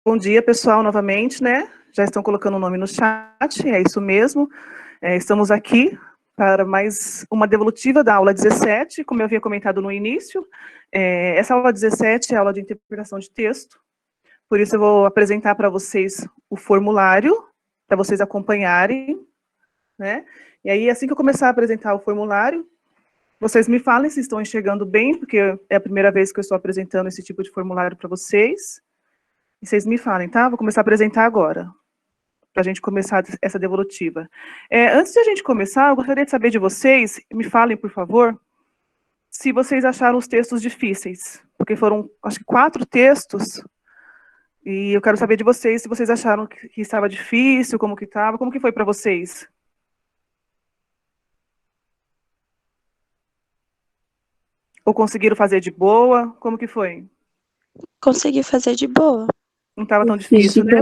Bom dia, pessoal, novamente, né? Já estão colocando o nome no chat, é isso mesmo. Estamos aqui para mais uma devolutiva da aula 17, como eu havia comentado no início. Essa aula 17 é a aula de interpretação de texto, por isso eu vou apresentar para vocês o formulário, para vocês acompanharem, né? E aí, assim que eu começar a apresentar o formulário, vocês me falem se estão enxergando bem, porque é a primeira vez que eu estou apresentando esse tipo de formulário para vocês. E vocês me falem, tá? Vou começar a apresentar agora, para a gente começar essa devolutiva. Antes de a gente começar, eu gostaria de saber de vocês, me falem, por favor, se vocês acharam os textos difíceis, porque foram, acho que 4 textos, e eu quero saber de vocês se vocês acharam que estava difícil, como que estava, como que foi para vocês? Ou conseguiram fazer de boa? Como que foi? Consegui fazer de boa. Não estava tão difícil, né?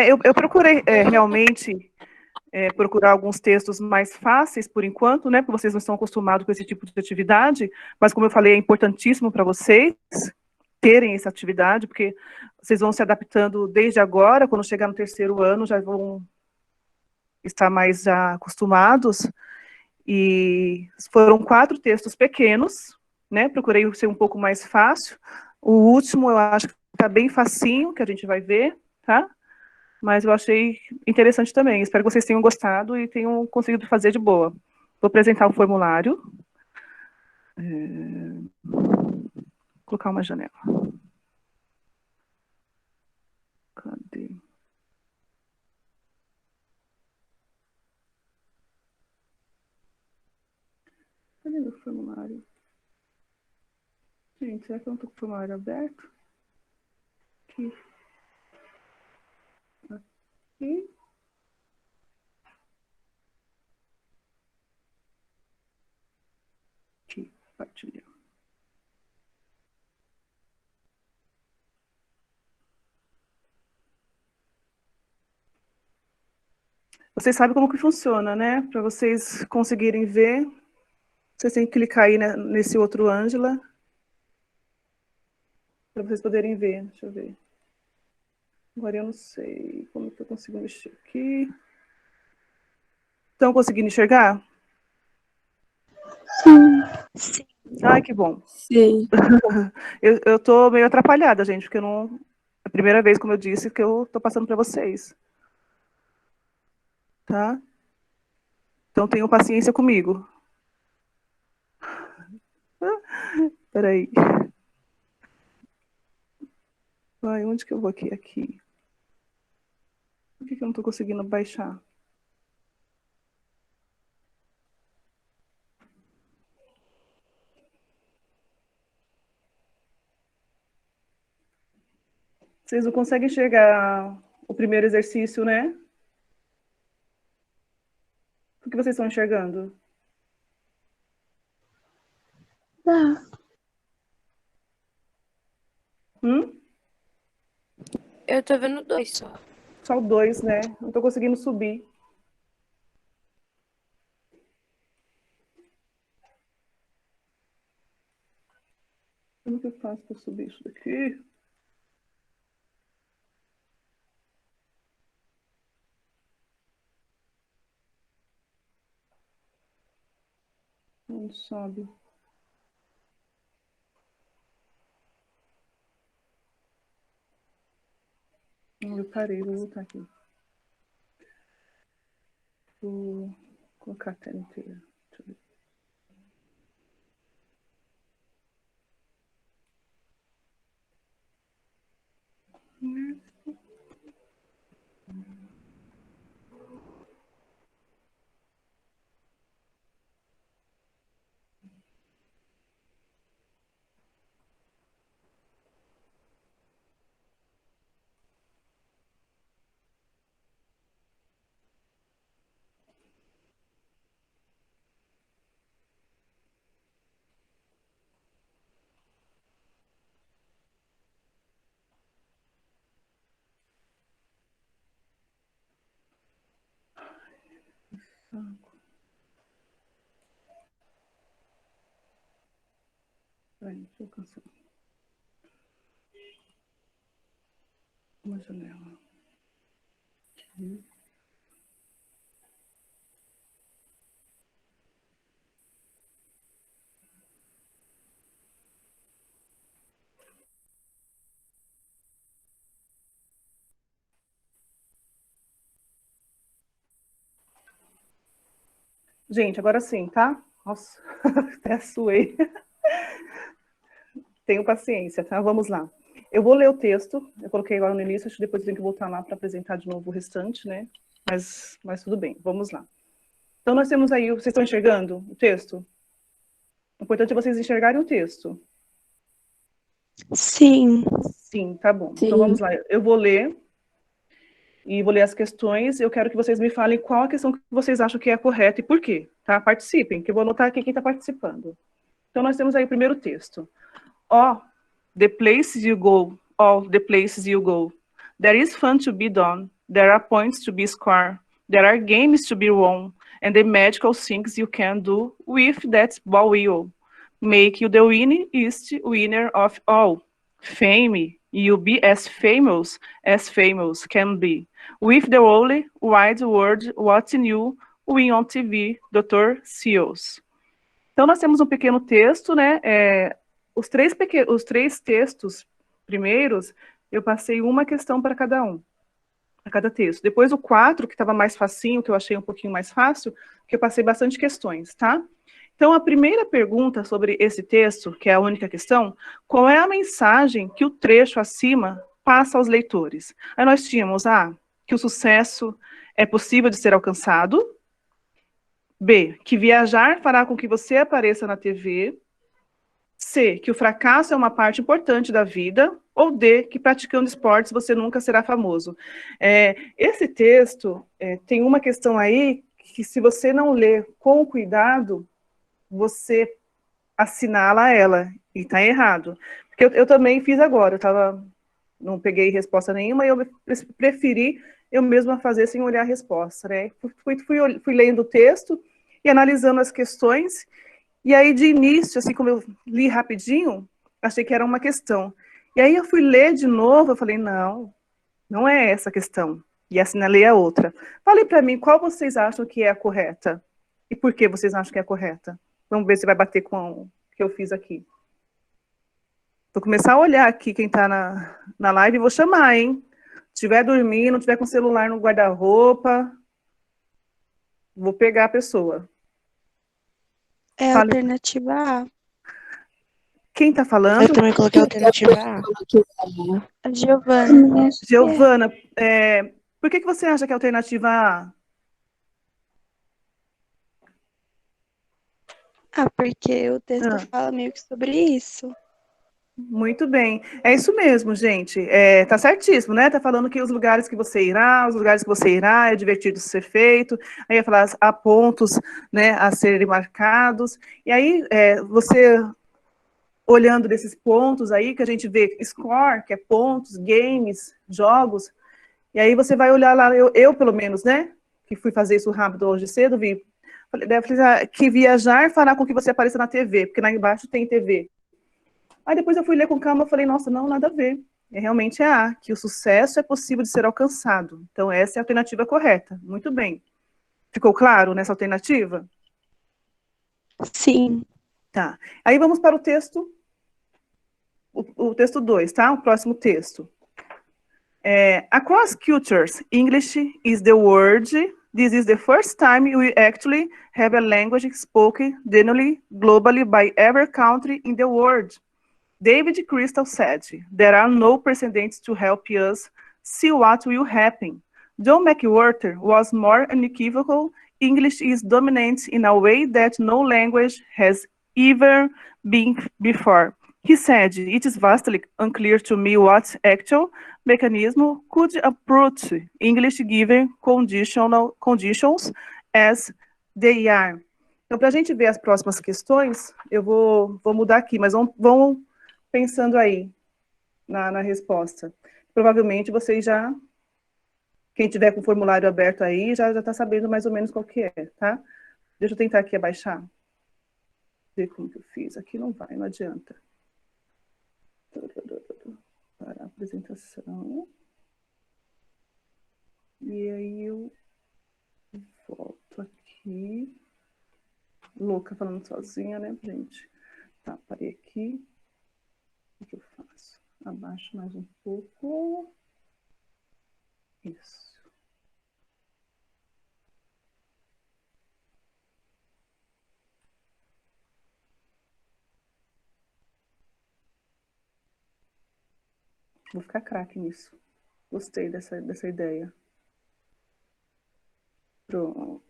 Eu procurei realmente procurar alguns textos mais fáceis, por enquanto, né, porque vocês não estão acostumados com esse tipo de atividade, mas como eu falei, é importantíssimo para vocês terem essa atividade, porque vocês vão se adaptando desde agora, quando chegar no terceiro ano, já vão estar mais já acostumados, e foram 4 textos pequenos, né, procurei ser um pouco mais fácil, o último eu acho que está bem facinho, que a gente vai ver, tá? Mas eu achei interessante também. Espero que vocês tenham gostado e tenham conseguido fazer de boa. Vou apresentar o formulário. Vou colocar uma janela. Cadê? Cadê o formulário? Gente, será que eu não estou com o formulário aberto? Aqui. Aqui. Aqui. Partilhar. Vocês sabem como que funciona, né? Para vocês conseguirem ver, vocês têm que clicar aí nesse outro Ângela, para vocês poderem ver. Deixa eu ver. Agora eu não sei como que eu consigo mexer aqui. Estão conseguindo enxergar? Sim. Ai, que bom. Sim. Eu tô meio atrapalhada, gente, porque eu não... É a primeira vez, como eu disse, que eu tô passando para vocês. Tá? Então tenham paciência comigo. Peraí. Ai, onde que eu vou aqui? Aqui. Por que eu não tô conseguindo baixar? Vocês não conseguem enxergar o primeiro exercício, né? O que vocês estão enxergando? Dá. Eu tô vendo 2 só. Só o 2, né? Não tô conseguindo subir. Como que eu faço para subir isso daqui? Onde sobe? Não, eu parei, vou voltar aqui. Vou colocar a tela inteira. Deixa eu ver. Peraí, deixa eu cancelar. Uma janela. Gente, agora sim, tá? Nossa, até suei. Tenho paciência, tá? Vamos lá. Eu vou ler o texto, eu coloquei agora no início, acho que depois eu tenho que voltar lá para apresentar de novo o restante, né? Mas tudo bem, vamos lá. Então, nós temos aí, vocês estão enxergando o texto? O importante é vocês enxergarem o texto. Sim. Sim, tá bom. Sim. Então, vamos lá. Eu vou ler, e vou ler as questões, eu quero que vocês me falem qual a questão que vocês acham que é correta e por quê, tá? Participem, que eu vou anotar aqui quem está participando. Então, nós temos aí o primeiro texto. All the places you go, all the places you go. There is fun to be done, there are points to be scored, there are games to be won, and the magical things you can do with that ball wheel. Make you the winningest winner of all. Fame, you be as famous can be. With the whole wide world watching you win on TV, Dr. Seuss. Então, nós temos um pequeno texto, né? Os três textos primeiros, eu passei uma questão para cada um, para cada texto. Depois o 4, que estava mais facinho, que eu achei um pouquinho mais fácil, que eu passei bastante questões, tá? Então, a primeira pergunta sobre esse texto, que é a única questão, qual é a mensagem que o trecho acima passa aos leitores? Aí nós tínhamos A, que o sucesso é possível de ser alcançado. B, que viajar fará com que você apareça na TV. C, que o fracasso é uma parte importante da vida. Ou D, que praticando esportes você nunca será famoso. Esse texto tem uma questão aí que, se você não ler com cuidado, você assinala ela, e está errado. Porque eu também fiz agora, não peguei resposta nenhuma, e eu preferi eu mesma fazer sem olhar a resposta, né? Fui lendo o texto e analisando as questões, e aí de início, assim como eu li rapidinho, achei que era uma questão. E aí eu fui ler de novo, eu falei, não é essa a questão. E assinalei a outra. Falei para mim, qual vocês acham que é a correta? E por que vocês acham que é a correta? Vamos ver se vai bater com o que eu fiz aqui. Vou começar a olhar aqui quem está na live e vou chamar, hein? Se estiver dormindo, estiver com o celular no guarda-roupa, vou pegar a pessoa. É a Fale. alternativa A. Quem está falando? Eu também coloquei a alternativa A. A Giovana. Giovana, por que você acha que é a alternativa A? Porque o texto fala meio que sobre isso. Muito bem. É isso mesmo, gente. Tá certíssimo, né? Tá falando que os lugares que você irá, é divertido ser feito. Aí ia falar, há pontos, né, a serem marcados. E aí, você olhando desses pontos aí, que a gente vê score, que é pontos, games, jogos. E aí você vai olhar lá, eu pelo menos, né, que fui fazer isso rápido hoje cedo, vi. Que viajar fará com que você apareça na TV, porque lá embaixo tem TV. Aí depois eu fui ler com calma e falei, nossa, não, nada a ver. Realmente é A, que o sucesso é possível de ser alcançado. Então, essa é a alternativa correta. Muito bem. Ficou claro nessa alternativa? Sim. Tá. Aí vamos para o texto, o texto 2, tá? O próximo texto. Across cultures, English is the word. This is the first time we actually have a language spoken generally, globally, by every country in the world. David Crystal said, there are no precedents to help us see what will happen. John McWhorter was more unequivocal. English is dominant in a way that no language has ever been before. He said, it is vastly unclear to me what actual mechanism could approach English given conditions as they are. Então, para a gente ver as próximas questões, eu vou mudar aqui, mas vão pensando aí na resposta. Provavelmente vocês quem tiver com o formulário aberto aí, já está sabendo mais ou menos qual que é, tá? Deixa eu tentar aqui abaixar. Ver como que eu fiz. Aqui não vai, não adianta. Para a apresentação. E aí eu volto aqui. Louca falando sozinha, né, gente? Tá, parei aqui. O que eu faço? Abaixo mais um pouco. Isso. Vou ficar craque nisso. Gostei dessa ideia. Pronto.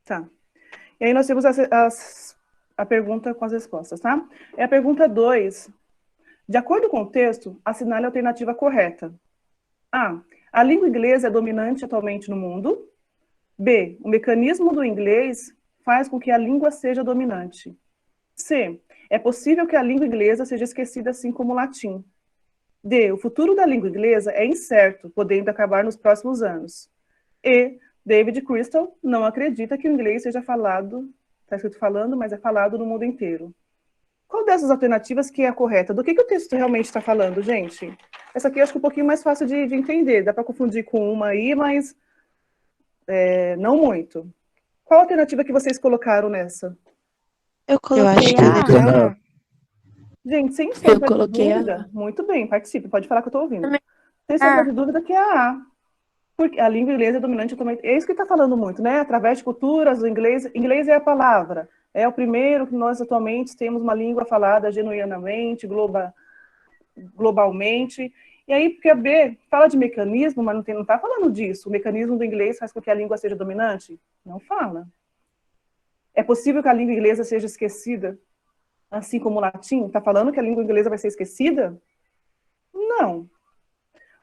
Tá. E aí nós temos a pergunta com as respostas, tá? É a pergunta 2. De acordo com o texto, assinale a alternativa correta. A. A língua inglesa é dominante atualmente no mundo. B. O mecanismo do inglês faz com que a língua seja dominante. C. É possível que a língua inglesa seja esquecida assim como o latim. D. O futuro da língua inglesa é incerto, podendo acabar nos próximos anos. E. David Crystal não acredita que o inglês seja falado, está escrito falando, mas é falado no mundo inteiro. Qual dessas alternativas que é a correta? Do que o texto realmente está falando, gente? Essa aqui eu acho que é um pouquinho mais fácil de entender. Dá para confundir com uma aí, mas não muito. Qual alternativa que vocês colocaram nessa? Eu Eu coloquei acho que a deve ter A. A. Gente, sem Eu sombra de coloquei a dúvida, muito bem, participe, pode falar que eu estou ouvindo. Também. Sem sombra de dúvida que é a A. Porque a língua inglesa é dominante também. É isso que está falando muito, né? Através de culturas, o inglês. Inglês é a palavra. É o primeiro que nós atualmente temos uma língua falada genuinamente, globalmente. E aí, porque a B fala de mecanismo, mas não está falando disso. O mecanismo do inglês faz com que a língua seja dominante? Não fala. É possível que a língua inglesa seja esquecida, assim como o latim? Está falando que a língua inglesa vai ser esquecida? Não.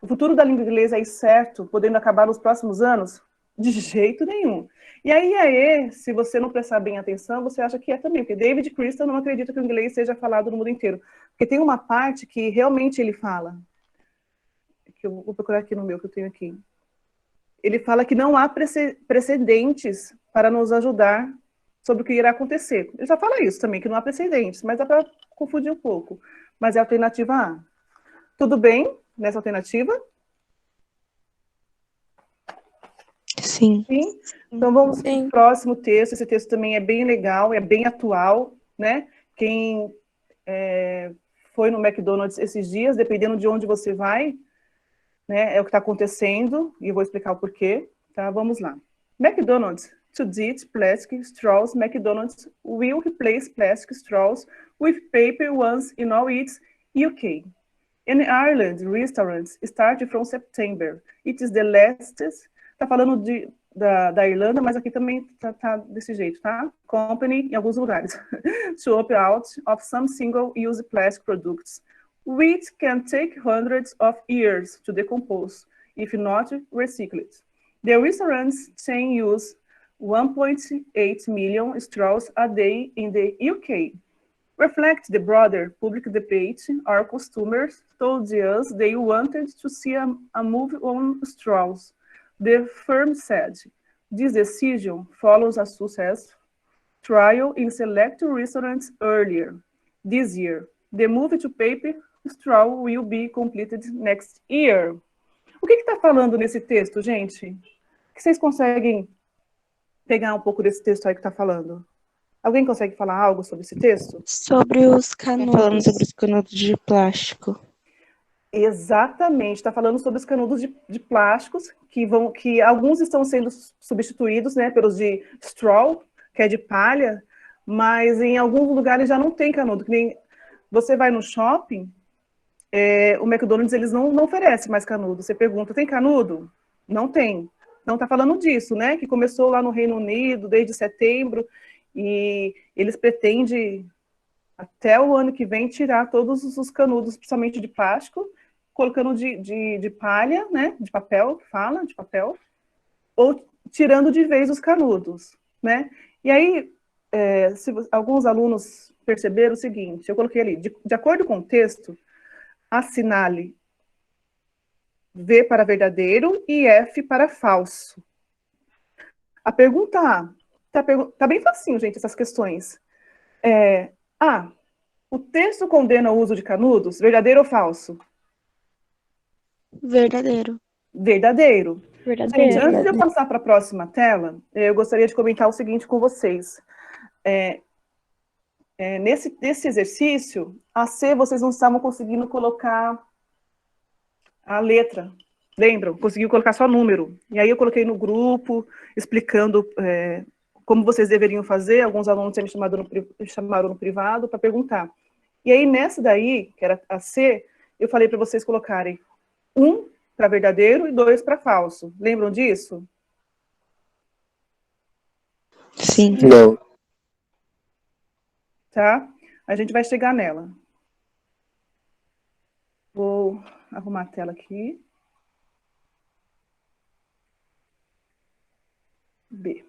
O futuro da língua inglesa é incerto, podendo acabar nos próximos anos? De jeito nenhum. E aí, se você não prestar bem atenção, você acha que é também, porque David Crystal não acredita que o inglês seja falado no mundo inteiro. Porque tem uma parte que realmente ele fala, que eu vou procurar aqui no meu, que eu tenho aqui. Ele fala que não há precedentes para nos ajudar sobre o que irá acontecer. Ele já fala isso também, que não há precedentes, mas dá para confundir um pouco. Mas é a alternativa A. Tudo bem nessa alternativa? Sim. Sim? Então vamos para o próximo texto. Esse texto também é bem legal, é bem atual, né? Quem foi no McDonald's esses dias, dependendo de onde você vai, né, é o que está acontecendo, e eu vou explicar o porquê, tá? Vamos lá. McDonald's, to ditch plastic straws, McDonald's will replace plastic straws with paper ones in all its UK. In Ireland, restaurants start from September. It is the latest. Tá falando da Irlanda, mas aqui também tá desse jeito, tá? Company, em alguns lugares. To opt out of some single-use plastic products, which can take hundreds of years to decompose, if not recycled. The restaurants chain use 1.8 million straws a day in the UK. Reflect the broader public debate. Our customers told us they wanted to see a move on straws. The firm said, this decision follows a successful trial in select restaurants earlier this year. The move to paper straw will be completed next year. O que está falando nesse texto, gente? Que vocês conseguem pegar um pouco desse texto aí que está falando? Alguém consegue falar algo sobre esse texto? Sobre os Tá falando sobre canudos. os canudos de plástico. Exatamente, está falando sobre os canudos de plásticos, que alguns estão sendo substituídos, né, pelos de straw, que é de palha, mas em alguns lugares já não tem canudo. Que nem você vai no shopping, o McDonald's eles não oferecem mais canudo. Você pergunta, tem canudo? Não tem. Não está falando disso, né? Que começou lá no Reino Unido desde setembro e eles pretendem até o ano que vem tirar todos os canudos, principalmente de plástico, colocando de palha, né? De papel, que fala, de papel, ou tirando de vez os canudos, né? E aí, alguns alunos perceberam o seguinte, eu coloquei ali, de acordo com o texto, assinale V para verdadeiro e F para falso. A pergunta A, Tá bem facinho, gente, essas questões. O texto condena o uso de canudos, verdadeiro ou falso? Verdadeiro. Verdadeiro. Gente, Verdadeiro. antes de eu passar para a próxima tela, eu gostaria de comentar o seguinte com vocês. Nesse exercício, a C, vocês não estavam conseguindo colocar a letra. Lembram? Conseguiu colocar só número. E aí eu coloquei no grupo, explicando como vocês deveriam fazer. Alguns alunos me chamaram no privado para perguntar. E aí, nessa daí, que era a C, eu falei para vocês colocarem 1 para verdadeiro e 2 para falso. Lembram disso? Sim. Não. Tá? A gente vai chegar nela. Vou arrumar a tela aqui. B.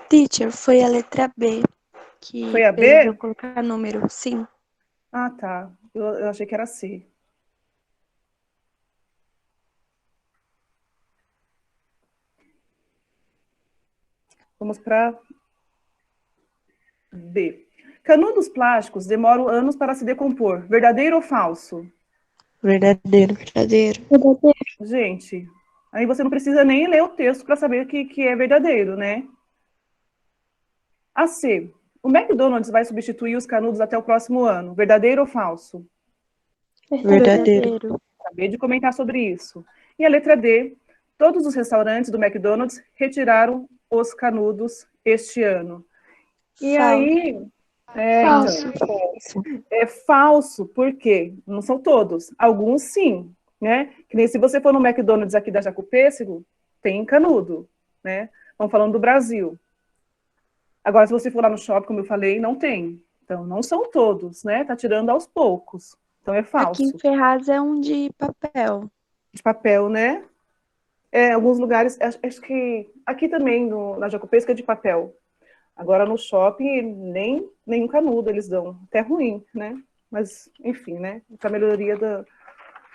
Teacher, foi a letra B que Foi a fez B? eu colocar número. Sim. Ah, tá. Eu achei que era C. Vamos para B. Canudos plásticos demoram anos para se decompor. Verdadeiro ou falso? Verdadeiro. Verdadeiro. Gente, aí você não precisa nem ler o texto para saber que é verdadeiro, né? A C. O McDonald's vai substituir os canudos até o próximo ano. Verdadeiro ou falso? Verdadeiro. Acabei de comentar sobre isso. E a letra D. Todos os restaurantes do McDonald's retiraram os canudos este ano. E Falso. aí... Falso. Então, é falso, por quê? Não são todos. Alguns sim, né? Que nem se você for no McDonald's aqui da Jacopêssego, tem canudo, né? Vamos falando do Brasil. Agora, se você for lá no shopping, como eu falei, não tem. Então, não são todos, né? Tá tirando aos poucos. Então, é falso. Aqui em Ferraz é um de papel. De papel, né? Alguns lugares, acho que aqui também, na Jacopêssego, é de papel. Agora, no shopping, nenhum canudo eles dão. Até ruim, né? Mas, enfim, né? Para a melhoria do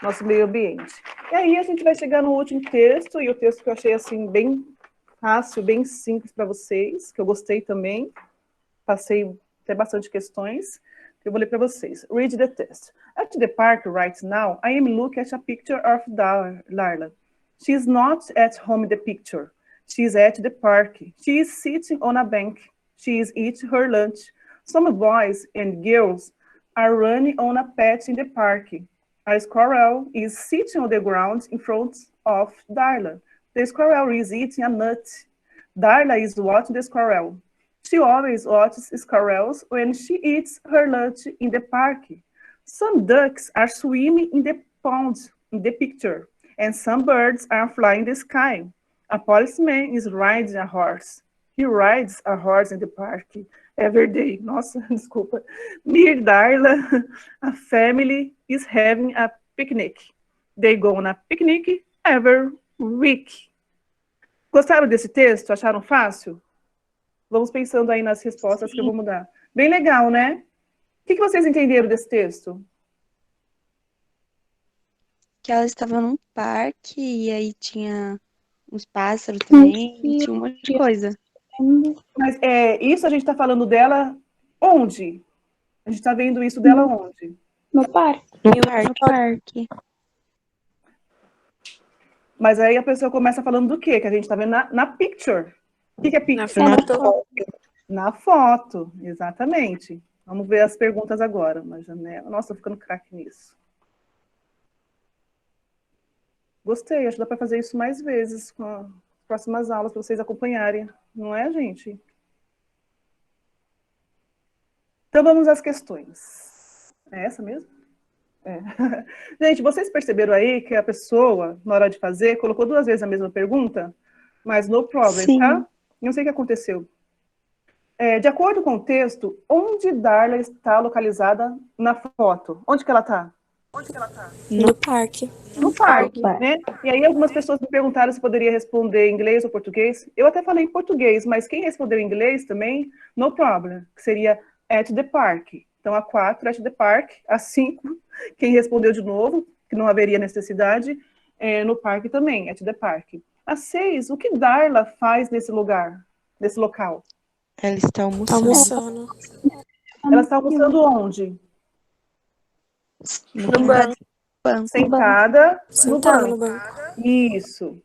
nosso meio ambiente. E aí, a gente vai chegar no último texto, e o texto que eu achei, assim, bem fácil, bem simples para vocês, que eu gostei também. Passei até bastante questões, que eu vou ler para vocês. Read the text. At the park right now, I am looking at a picture of Darla. She is not at home in the picture. She is at the park. She is sitting on a bank. She is eating her lunch. Some boys and girls are running on a patch in the park. A squirrel is sitting on the ground in front of Darla. The squirrel is eating a nut. Darla is watching the squirrel. She always watches squirrels when she eats her lunch in the park. Some ducks are swimming in the pond in the picture, and some birds are flying in the sky. A policeman is riding a horse. He rides a horse in the park every day. Nossa, desculpa. Near Darla, a family is having a picnic. They go on a picnic every week. Gostaram desse texto? Acharam fácil? Vamos pensando aí nas respostas que eu vou mudar. Bem legal, né? O que vocês entenderam desse texto? Que ela estava num parque e aí tinha uns pássaros também, tinha um monte de coisa. Mas isso a gente está falando dela onde? A gente está vendo isso dela onde? No parque. No parque. Mas aí a pessoa começa falando do quê? Que a gente está vendo na picture. O que é picture? Na foto, exatamente. Vamos ver as perguntas agora. Uma janela. Nossa, tô ficando craque nisso. Gostei, acho que dá para fazer isso mais vezes com as próximas aulas, para vocês acompanharem. Não é, gente? Então, vamos às questões. É essa mesmo? É. Gente, vocês perceberam aí que a pessoa, na hora de fazer, colocou 2 vezes a mesma pergunta? Mas no problem, Sim. tá? Não sei o que aconteceu. De acordo com o texto, onde Darla está localizada na foto? Onde que ela está? No parque. No parque, né? E aí algumas pessoas me perguntaram se poderia responder em inglês ou português. Eu até falei em português, mas quem respondeu em inglês também, no problem, que seria at the park. Então, a 4, at the park. A 5, quem respondeu de novo, que não haveria necessidade. no parque também, at the park. A 6, o que Darla faz nesse lugar, nesse local? Ela está almoçando. Almoçando. Ela está almoçando onde? No banco. Sentada no Sentada banco. no banco. Isso.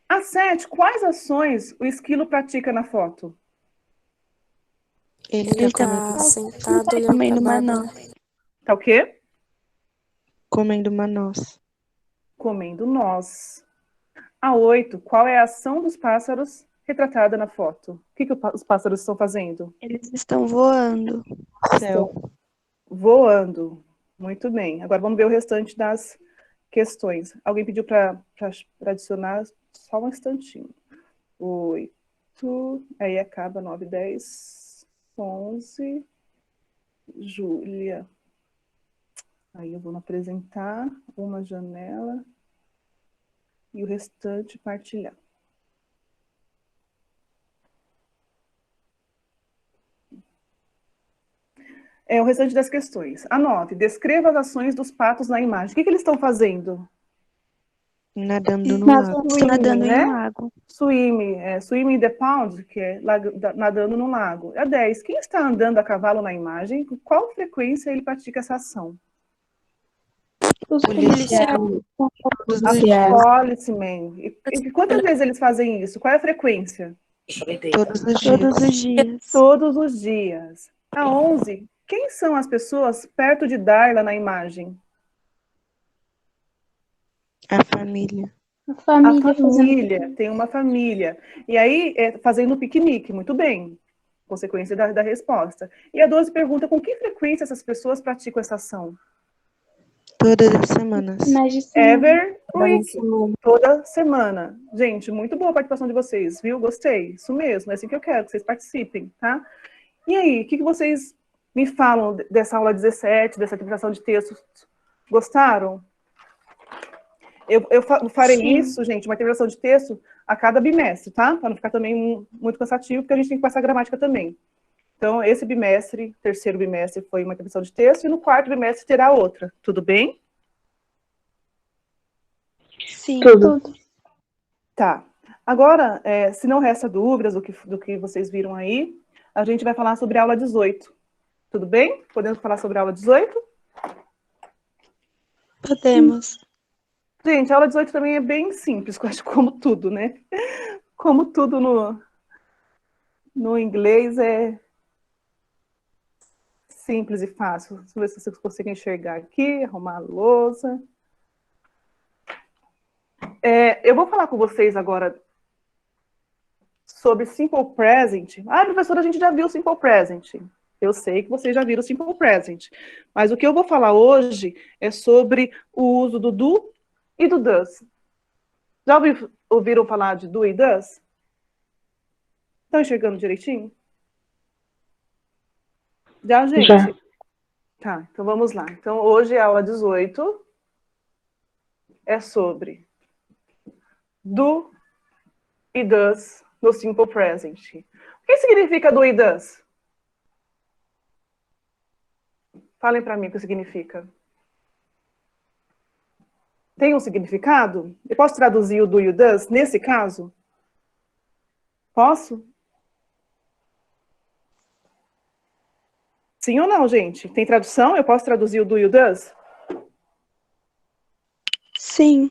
A 7, quais ações o esquilo pratica na foto? Ele Ele está tá sentado olhando comendo pra uma Bárbara. Tá o quê? comendo uma noz. Comendo noz. A 8, qual é a ação dos pássaros retratada na foto? O que os pássaros estão fazendo? Eles estão voando. Céu. Voando. Muito bem. Agora vamos ver o restante das questões. Alguém pediu para adicionar só um instantinho. 8, aí acaba 9, 10, 11. Júlia. Aí eu vou apresentar uma janela e o restante partilhar. O restante das questões. A 9, descreva as ações dos patos na imagem. O que eles estão fazendo? Nadando no lago. Estão nadando né? em um lago. Swimming in the pond, que é nadando no lago. A 10, quem está andando a cavalo na imagem, com qual frequência ele pratica essa ação? Os Policial. Todos os A dias. policeman. E quantas vezes eles fazem isso? Qual é a frequência? Todos os dias. Todos os dias. Todos os dias. A 11, quem são as pessoas perto de Darla na imagem? A família. A família, tem uma família. E aí, fazendo um piquenique, muito bem. Consequência da resposta. E a 12 pergunta, com que frequência essas pessoas praticam essa ação? Todas as semanas. Every week. Toda semana. Gente, muito boa a participação de vocês, viu? Gostei. Isso mesmo, é assim que eu quero, que vocês participem, tá? E aí, o que vocês me falam dessa aula 17, dessa interpretação de textos? Gostaram? Eu farei isso, gente, uma interpretação de texto a cada bimestre, tá? Para não ficar também muito cansativo, porque a gente tem que passar gramática também. Então, esse bimestre, terceiro bimestre, foi uma interpretação de texto, e no quarto bimestre terá outra. Tudo bem? Sim. Tudo. Tá. Agora, se não resta dúvidas do que vocês viram aí, a gente vai falar sobre a aula 18. Tudo bem? Podemos falar sobre a aula 18? Podemos. Gente, a aula 18 também é bem simples, eu acho, como tudo, né? Como tudo no inglês é simples e fácil. Deixa eu ver se vocês conseguem enxergar aqui, arrumar a lousa. Eu vou falar com vocês agora sobre Simple Present. Ah, professora, a gente já viu Simple Present. Eu sei que vocês já viram Simple Present. Mas o que eu vou falar hoje é sobre o uso do do e do does. Já ouviram falar de do e does? Estão enxergando direitinho? Já, gente? Já. Tá, então vamos lá. Então, hoje a aula 18 é sobre do e does no Simple Present. O que significa do e does? Falem para mim o que significa. Tem um significado? Eu posso traduzir o do e o does nesse caso? Posso? Sim ou não, gente? Tem tradução? Eu posso traduzir o do e o does? Sim.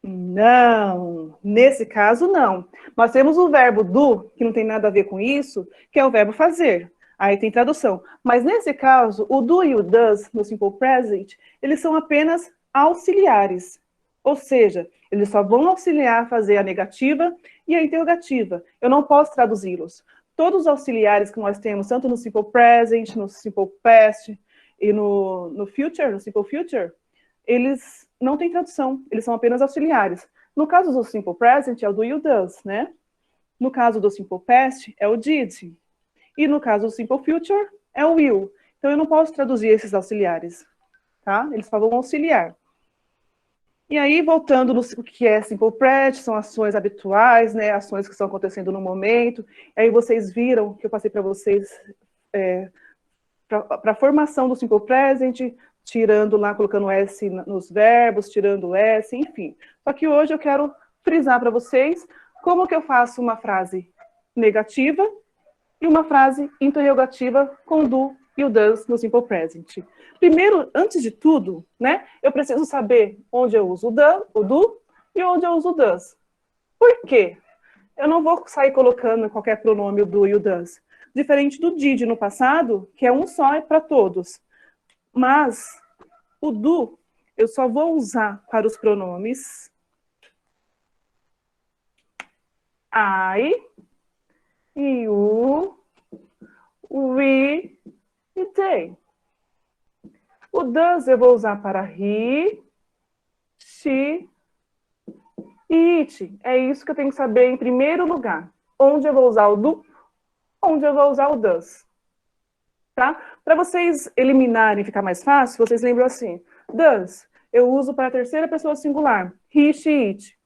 Não, nesse caso não. Nós temos o verbo do, que não tem nada a ver com isso, que é o verbo fazer. Aí tem tradução. Mas nesse caso, o do e o does, no Simple Present, eles são apenas auxiliares. Ou seja, eles só vão auxiliar a fazer a negativa e a interrogativa. Eu não posso traduzi-los. Todos os auxiliares que nós temos, tanto no Simple Present, no Simple Past e no Future, no Simple Future, eles não têm tradução, eles são apenas auxiliares. No caso do Simple Present, é o do e o does, né? No caso do Simple Past, é o did. E no caso do Simple Future, é o will. Então, eu não posso traduzir esses auxiliares, tá? Eles só vão auxiliar. E aí, voltando no que é Simple Present, são ações habituais, né? Ações que estão acontecendo no momento. E aí, vocês viram que eu passei para vocês para a formação do Simple Present, tirando lá, colocando S nos verbos, tirando S, enfim. Só que hoje eu quero frisar para vocês como que eu faço uma frase negativa e uma frase interrogativa com o do e o does no Simple Present. Primeiro, antes de tudo, né, eu preciso saber onde eu uso o do e onde eu uso o does. Por quê? Eu não vou sair colocando qualquer pronome o do e o does. Diferente do did no passado, que é um só para todos. Mas o do eu só vou usar para os pronomes I, you, we e they. O does eu vou usar para he, she e it. É isso que eu tenho que saber em primeiro lugar. Onde eu vou usar o do, onde eu vou usar o does. Tá? Para vocês eliminarem e ficar mais fácil, vocês lembram assim. Does, eu uso para a terceira pessoa singular. He, she, it.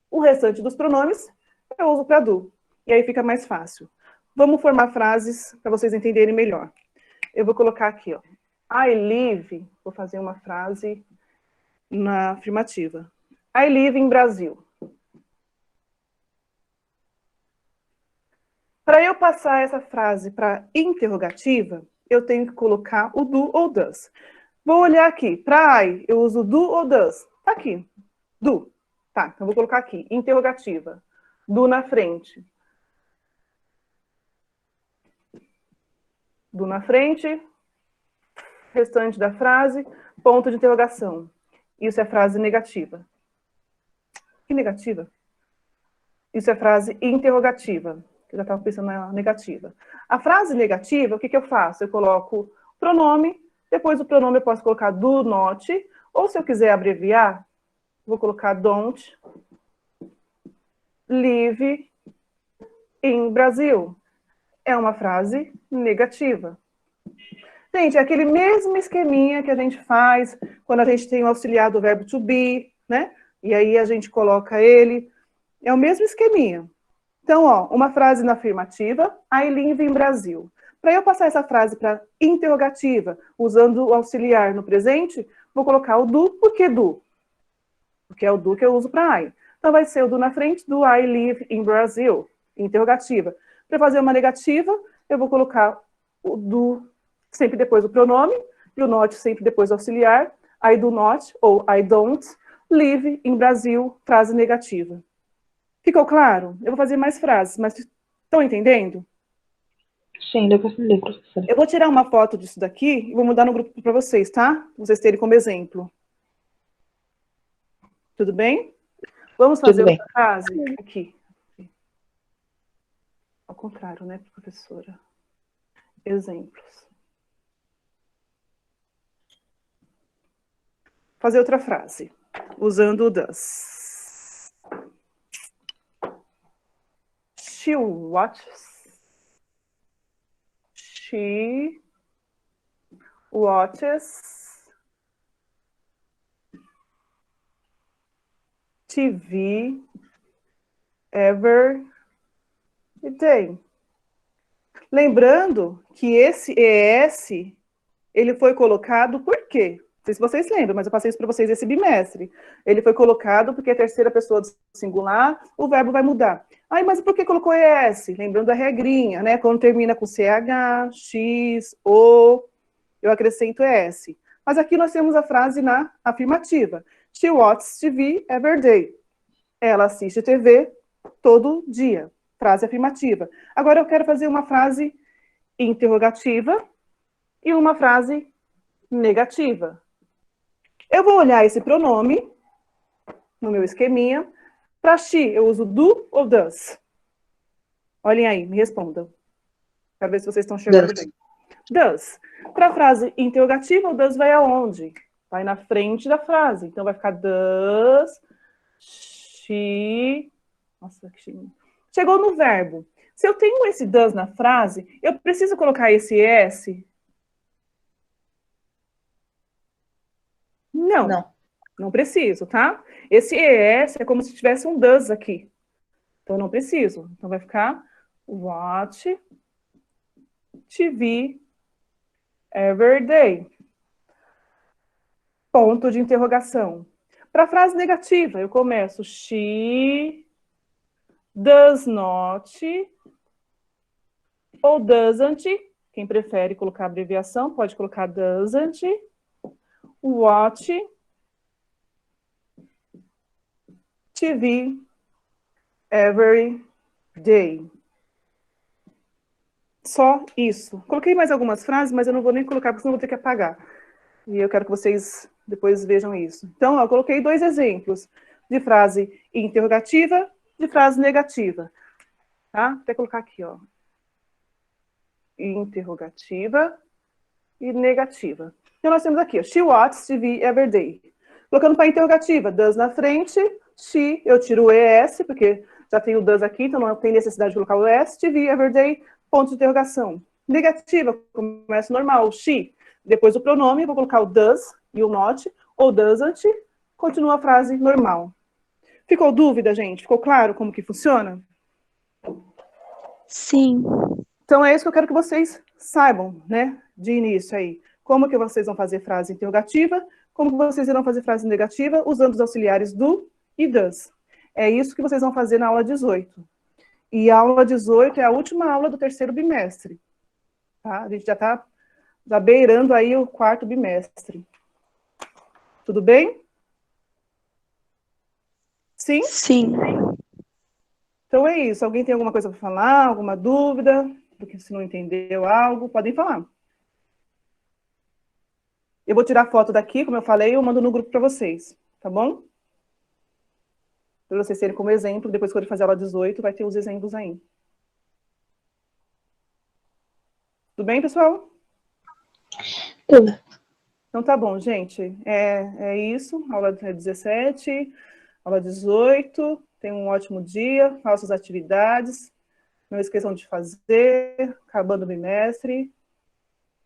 O restante dos pronomes, eu uso para do. E aí fica mais fácil. Vamos formar frases para vocês entenderem melhor. Eu vou colocar aqui, ó. I live, vou fazer uma frase na afirmativa. I live in Brasil. Para eu passar essa frase para interrogativa, eu tenho que colocar o do ou does. Vou olhar aqui. Para I, eu uso do ou does? Tá aqui. Do. Tá, então vou colocar aqui. Interrogativa. Do na frente. Do na frente. Restante da frase. Ponto de interrogação. Isso é frase negativa. Que negativa? Isso é frase interrogativa. Eu já estava pensando na negativa. A frase negativa, o que eu faço? Eu coloco pronome, depois do pronome eu posso colocar do not, ou se eu quiser abreviar, vou colocar don't live in Brasil. É uma frase negativa. Gente, é aquele mesmo esqueminha que a gente faz quando a gente tem o auxiliar do verbo to be, né? E aí a gente coloca ele. É o mesmo esqueminha. Então, ó, uma frase na afirmativa, I live in Brasil. Para eu passar essa frase para interrogativa, usando o auxiliar no presente, vou colocar o do, por que do? Porque é o do que eu uso para I. Então, vai ser o do na frente do I live in Brazil, interrogativa. Para fazer uma negativa, eu vou colocar o do sempre depois do pronome, e o not sempre depois do auxiliar, I do not, ou I don't, live in Brasil, frase negativa. Ficou claro? Eu vou fazer mais frases, mas estão entendendo? Sim, deu para entender, professora. Eu vou tirar uma foto disso daqui e vou mandar no grupo para vocês, tá? Pra vocês terem como exemplo. Tudo bem? Vamos fazer outra frase? Aqui. Ao contrário, né, professora? Exemplos. Fazer outra frase, usando o does. She watches. She watches TV every day. Lembrando que esse ES, ele foi colocado por quê? Não sei se vocês lembram, mas eu passei isso para vocês esse bimestre. Ele foi colocado porque a terceira pessoa do singular, o verbo vai mudar. Ai, mas por que colocou ES? Lembrando a regrinha, né? Quando termina com CH, X, O, eu acrescento ES. Mas aqui nós temos a frase na afirmativa. She watches TV every day. Ela assiste TV todo dia. Frase afirmativa. Agora eu quero fazer uma frase interrogativa e uma frase negativa. Eu vou olhar esse pronome no meu esqueminha. Para she, eu uso do ou does? Olhem aí, me respondam. Quero ver se vocês estão chegando bem. Does. Para a frase interrogativa, o does vai aonde? Vai na frente da frase. Então vai ficar does she... Nossa, que chique. Chegou no verbo. Se eu tenho esse does na frase, eu preciso colocar esse S? Não. Não preciso, tá? Esse ES é como se tivesse um does aqui. Então, eu não preciso. Então, vai ficar watch TV every day. ponto de interrogação. Para frase negativa, eu começo she does not ou doesn't. Quem prefere colocar abreviação, pode colocar doesn't watch TV every day. Só isso. Coloquei mais algumas frases, mas eu não vou nem colocar, porque senão eu vou ter que apagar. E eu quero que vocês depois vejam isso. Então, ó, eu coloquei 2 exemplos de frase interrogativa, de frase negativa. Tá? Vou até colocar aqui, ó. Interrogativa e negativa. Então, nós temos aqui, ó, she watches TV every day. Colocando para interrogativa, does na frente, she, eu tiro o ES, porque já tem o does aqui, então não tem necessidade de colocar o ES, TV every day, ponto de interrogação. Negativa, começa normal, she. Depois do pronome, vou colocar o does e o not, ou doesn't, continua a frase normal. Ficou dúvida, gente? Ficou claro como que funciona? Sim. Então, é isso que eu quero que vocês saibam, né, de início aí. Como que vocês vão fazer frase interrogativa, como que vocês irão fazer frase negativa, usando os auxiliares do e does. É isso que vocês vão fazer na aula 18. E a aula 18 é a última aula do 3º bimestre. Tá? A gente já está beirando aí o 4º bimestre. Tudo bem? Sim? Sim. Então é isso. Alguém tem alguma coisa para falar? Alguma dúvida? Porque se não entendeu algo, podem falar. Eu vou tirar foto daqui, como eu falei, eu mando no grupo para vocês. Tá bom? Para vocês terem como exemplo, depois que eu fazer a aula 18, vai ter os exemplos aí. Tudo bem, pessoal? Tudo. Então tá bom, gente. É isso. Aula 17, aula 18. Tenham um ótimo dia, façam as atividades. Não esqueçam de fazer, acabando o bimestre.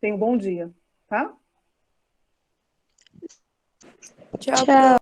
Tenham um bom dia, tá? Tchau. Tchau.